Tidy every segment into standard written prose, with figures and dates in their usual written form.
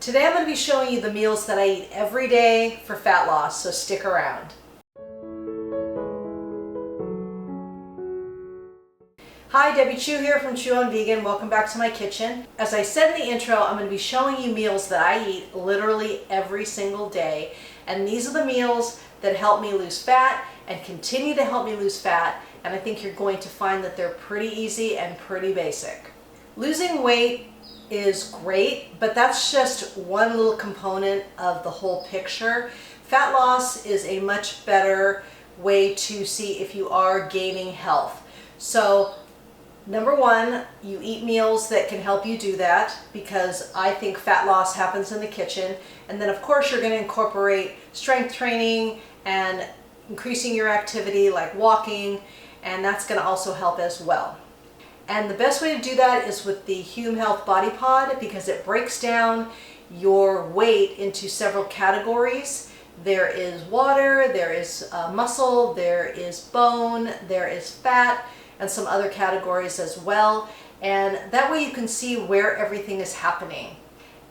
Today I'm going to be showing you the meals that I eat every day for fat loss, so stick around. Hi, Debbie Chu here from Chew on Vegan. Welcome back to my kitchen. As I said in the intro, I'm going to be showing you meals that I eat literally every single day. And these are the meals that help me lose fat and continue to help me lose fat. And I think you're going to find that they're pretty easy and pretty basic. Losing weight is great, but that's just one little component of the whole picture. Fat loss is a much better way to see if you are gaining health. So number one, you eat meals that can help you do that, because I think fat loss happens in the kitchen. And then of course you're going to incorporate strength training and increasing your activity like walking, and that's going to also help as well. And the best way to do that is with the Hume Health Body Pod, because it breaks down your weight into several categories. There is water, there is muscle, there is bone, there is fat, and some other categories as well. And that way you can see where everything is happening.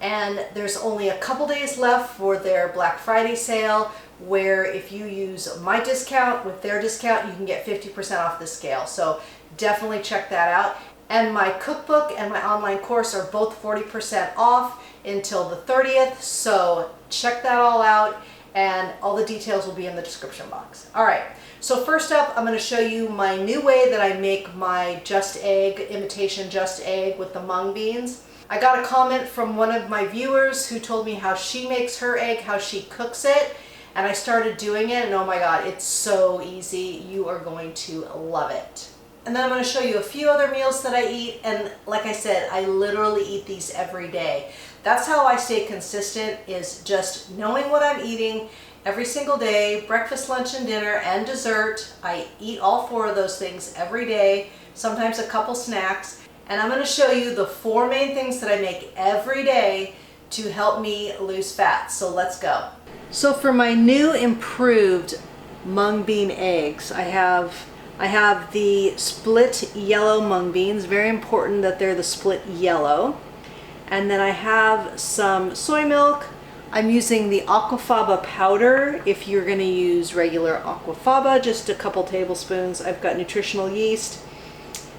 And there's only a couple days left for their Black Friday sale, where if you use my discount with their discount, you can get 50% off the scale. So definitely check that out. And my cookbook and my online course are both 40% off until the 30th. So check that all out, and all the details will be in the description box. All right, so first up, I'm going to show you my new way that I make my Just Egg, imitation Just Egg with the mung beans. I got a comment from one of my viewers who told me how she makes her egg, how she cooks it, and I started doing it, and oh my god, it's so easy. You are going to love it. And then I'm going to show you a few other meals that I eat, and like I said, I literally eat these every day. That's how I stay consistent, is just knowing what I'm eating every single day, breakfast, lunch, and dinner, and dessert. I eat all four of those things every day, sometimes a couple snacks. And I'm going to show you the 4 main things that I make every day to help me lose fat. So let's go. So for my new improved mung bean eggs, I have the split yellow mung beans. Very important that they're the split yellow. And then I have some soy milk. I'm using the aqua faba powder. If you're going to use regular aqua faba, just a couple tablespoons. I've got nutritional yeast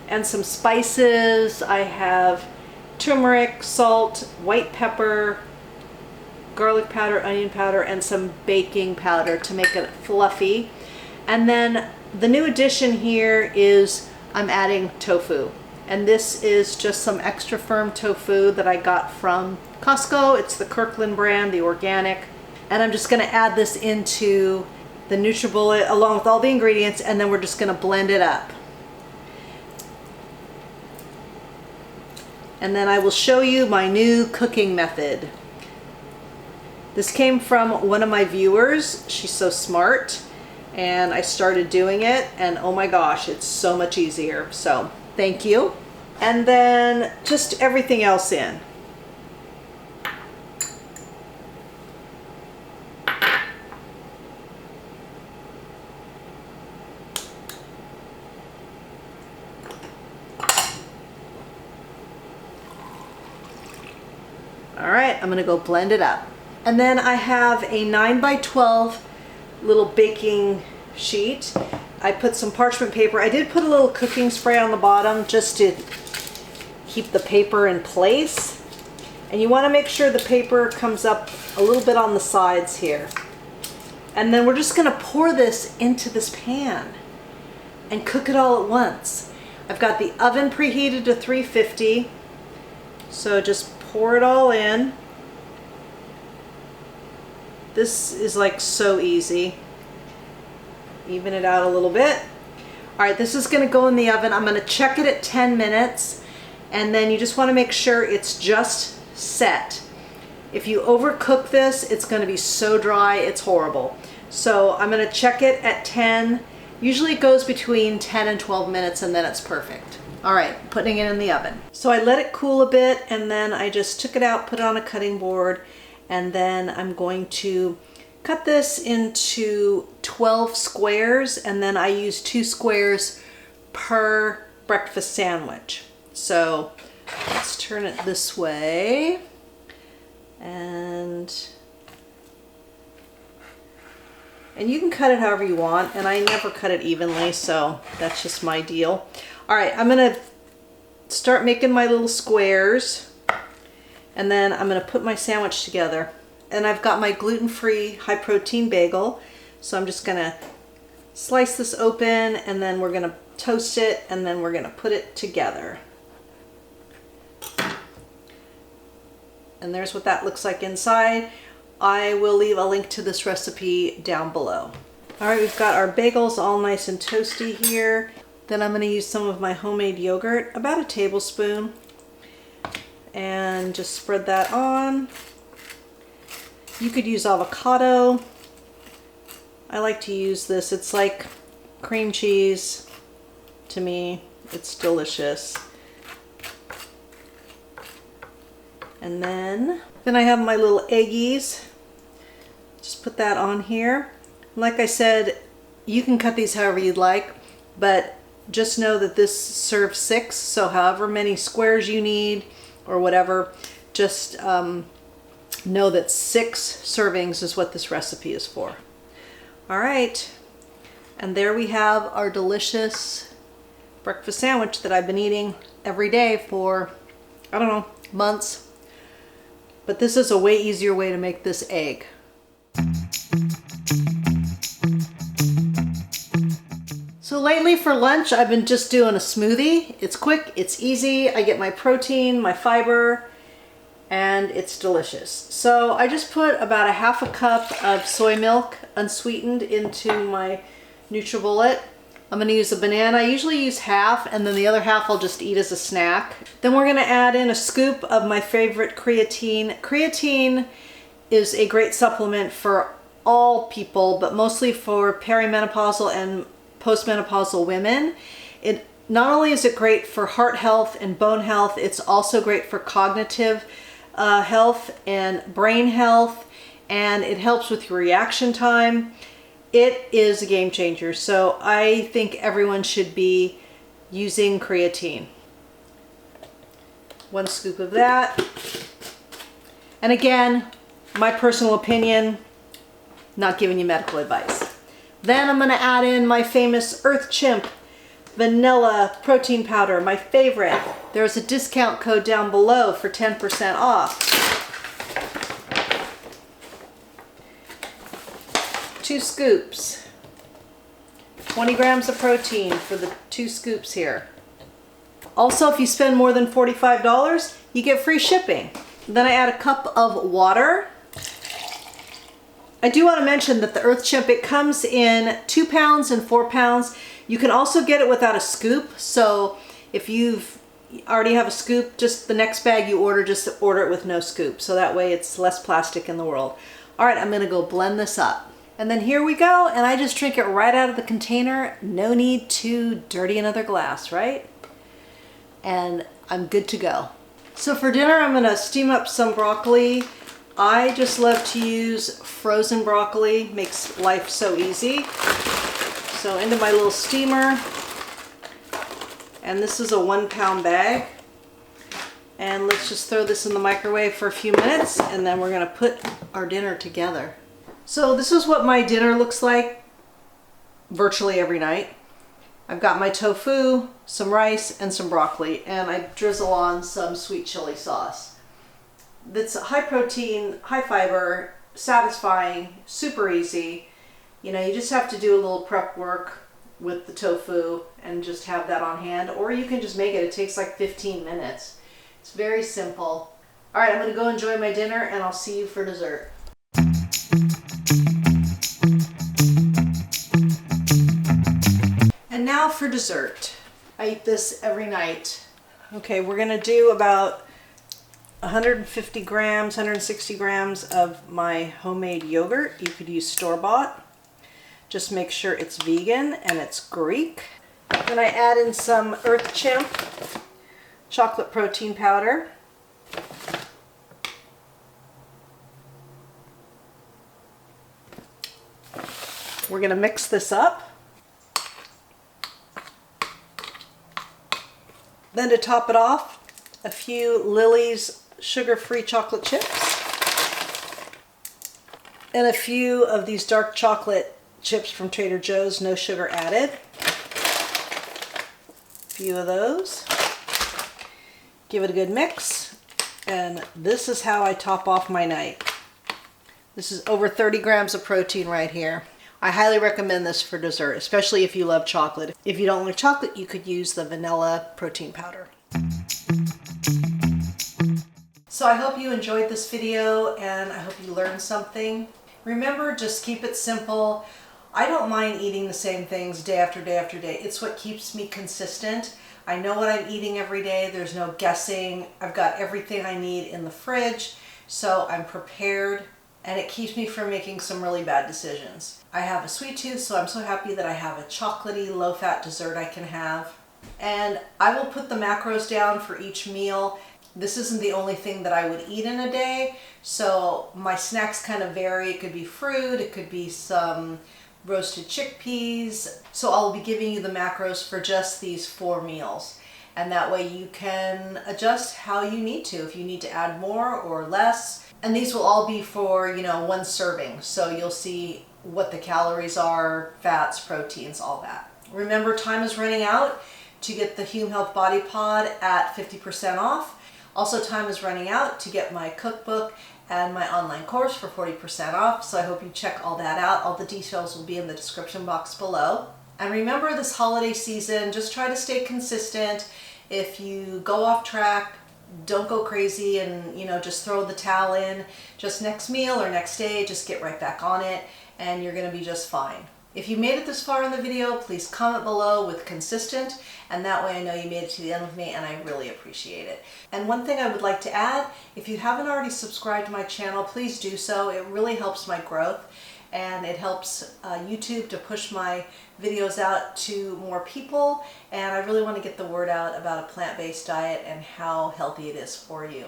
and some spices. I have turmeric, salt, white pepper, garlic powder, onion powder, and some baking powder to make it fluffy. And then the new addition here is I'm adding tofu. And this is just some extra firm tofu that I got from Costco. It's the Kirkland brand, the organic. And I'm just going to add this into the NutriBullet along with all the ingredients, and then we're just going to blend it up. And then I will show you my new cooking method. This came from one of my viewers. She's so smart. And I started doing it, and oh my gosh, it's so much easier. So thank you. And then just everything else in. All right, I'm gonna go blend it up. And then I have a 9 by 12 little baking sheet. I put some parchment paper. I did put a little cooking spray on the bottom just to keep the paper in place. And you want to make sure the paper comes up a little bit on the sides here. And then we're just going to pour this into this pan and cook it all at once. I've got the oven preheated to 350. So just pour it all in. This is like so easy. Even it out a little bit. All right, this is going to go in the oven. I'm going to check it at 10 minutes, and then you just want to make sure it's just set. If you overcook this, it's going to be so dry, it's horrible. So I'm going to check it at 10. Usually it goes between 10 and 12 minutes, and then it's perfect. All right, putting it in the oven. So I let it cool a bit, and then I just took it out, put it on a cutting board, and then I'm going to cut this into 12 squares, and then I use 2 squares per breakfast sandwich. So let's turn it this way. And you can cut it however you want, and I never cut it evenly, so that's just my deal. All right, I'm gonna start making my little squares, and then I'm gonna put my sandwich together. And I've got my gluten-free high protein bagel, so I'm just gonna slice this open, and then we're gonna toast it, and then we're gonna put it together. And there's what that looks like inside. I will leave a link to this recipe down below. All right, we've got our bagels all nice and toasty here. Then I'm gonna use some of my homemade yogurt, about a tablespoon, and just spread that on. You could use avocado. I like to use this. It's like cream cheese to me. It's delicious. And then I have my little eggies. Just put that on here. Like I said, you can cut these however you'd like, but just know that this serves 6, so however many squares you need or whatever, just know that 6 servings is what this recipe is for. All right, and there we have our delicious breakfast sandwich that I've been eating every day for, I don't know, months. But this is a way easier way to make this egg. So lately for lunch, I've been just doing a smoothie. It's quick, it's easy. I get my protein, my fiber, and it's delicious. So I just put about a half a cup of soy milk, unsweetened, into my NutriBullet. I'm gonna use a banana. I usually use half, and then the other half I'll just eat as a snack. Then we're gonna add in a scoop of my favorite creatine. Creatine is a great supplement for all people, but mostly for perimenopausal and postmenopausal women. It not only is it great for heart health and bone health, it's also great for cognitive health and brain health, and it helps with your reaction time. It is a game changer, so I think everyone should be using creatine. 1 scoop of that. And again, my personal opinion, not giving you medical advice. Then I'm gonna add in my famous Earth Chimp vanilla protein powder, my favorite. There's a discount code down below for 10% off. 2 scoops. 20 grams of protein for the 2 scoops here. Also, if you spend more than $45, you get free shipping. Then I add a cup of water. I do want to mention that the Earth Chimp, it comes in 2 pounds and 4 pounds. You can also get it without a scoop. So if you've already have a scoop, just the next bag you order, just order it with no scoop. So that way it's less plastic in the world. All right, I'm gonna go blend this up. And then here we go, and I just drink it right out of the container. No need to dirty another glass, right? And I'm good to go. So for dinner, I'm gonna steam up some broccoli. I just love to use frozen broccoli, makes life so easy. So into my little steamer, and this is a 1 pound bag. And let's just throw this in the microwave for a few minutes, and then we're gonna put our dinner together. So this is what my dinner looks like virtually every night. I've got my tofu, some rice, and some broccoli, and I drizzle on some sweet chili sauce. That's high protein, high fiber, satisfying, super easy. You know, you just have to do a little prep work with the tofu and just have that on hand, or you can just make it. It takes like 15 minutes. It's very simple. All right, I'm gonna go enjoy my dinner, and I'll see you for dessert. And now for dessert. I eat this every night. Okay, we're gonna do about 150 grams, 160 grams of my homemade yogurt. You could use store-bought. Just make sure it's vegan and it's Greek. Then I add in some Earth Chimp chocolate protein powder. We're gonna mix this up. Then to top it off, a few Lily's sugar-free chocolate chips. And a few of these dark chocolate chips from Trader Joe's, no sugar added. A few of those. Give it a good mix. And this is how I top off my night. This is over 30 grams of protein right here. I highly recommend this for dessert, especially if you love chocolate. If you don't like chocolate, you could use the vanilla protein powder. So I hope you enjoyed this video and I hope you learned something. Remember, just keep it simple. I don't mind eating the same things day after day after day. It's what keeps me consistent. I know what I'm eating every day. There's no guessing. I've got everything I need in the fridge, so I'm prepared, and it keeps me from making some really bad decisions. I have a sweet tooth, so I'm so happy that I have a chocolatey, low-fat dessert I can have. And I will put the macros down for each meal. This isn't the only thing that I would eat in a day, so my snacks kind of vary. It could be fruit, it could be some roasted chickpeas. So I'll be giving you the macros for just these 4 meals. And that way you can adjust how you need to, if you need to add more or less. And these will all be for, 1 serving. So you'll see what the calories are, fats, proteins, all that. Remember, time is running out to get the Hume Health Body Pod at 50% off. Also, time is running out to get my cookbook and my online course for 40% off. So I hope you check all that out. All the details will be in the description box below. And remember, this holiday season, just try to stay consistent. If you go off track, don't go crazy and, just throw the towel in. Just next meal or next day, just get right back on it and you're gonna be just fine. If you made it this far in the video, please comment below with consistent, and that way I know you made it to the end with me, and I really appreciate it. And one thing I would like to add, if you haven't already subscribed to my channel, please do so. It really helps my growth, and it helps YouTube to push my videos out to more people, and I really want to get the word out about a plant-based diet and how healthy it is for you.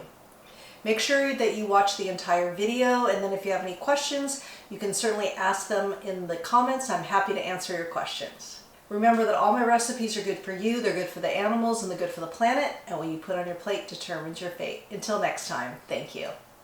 Make sure that you watch the entire video, and then if you have any questions, you can certainly ask them in the comments. I'm happy to answer your questions. Remember that all my recipes are good for you, they're good for the animals, and they're good for the planet, and what you put on your plate determines your fate. Until next time, thank you.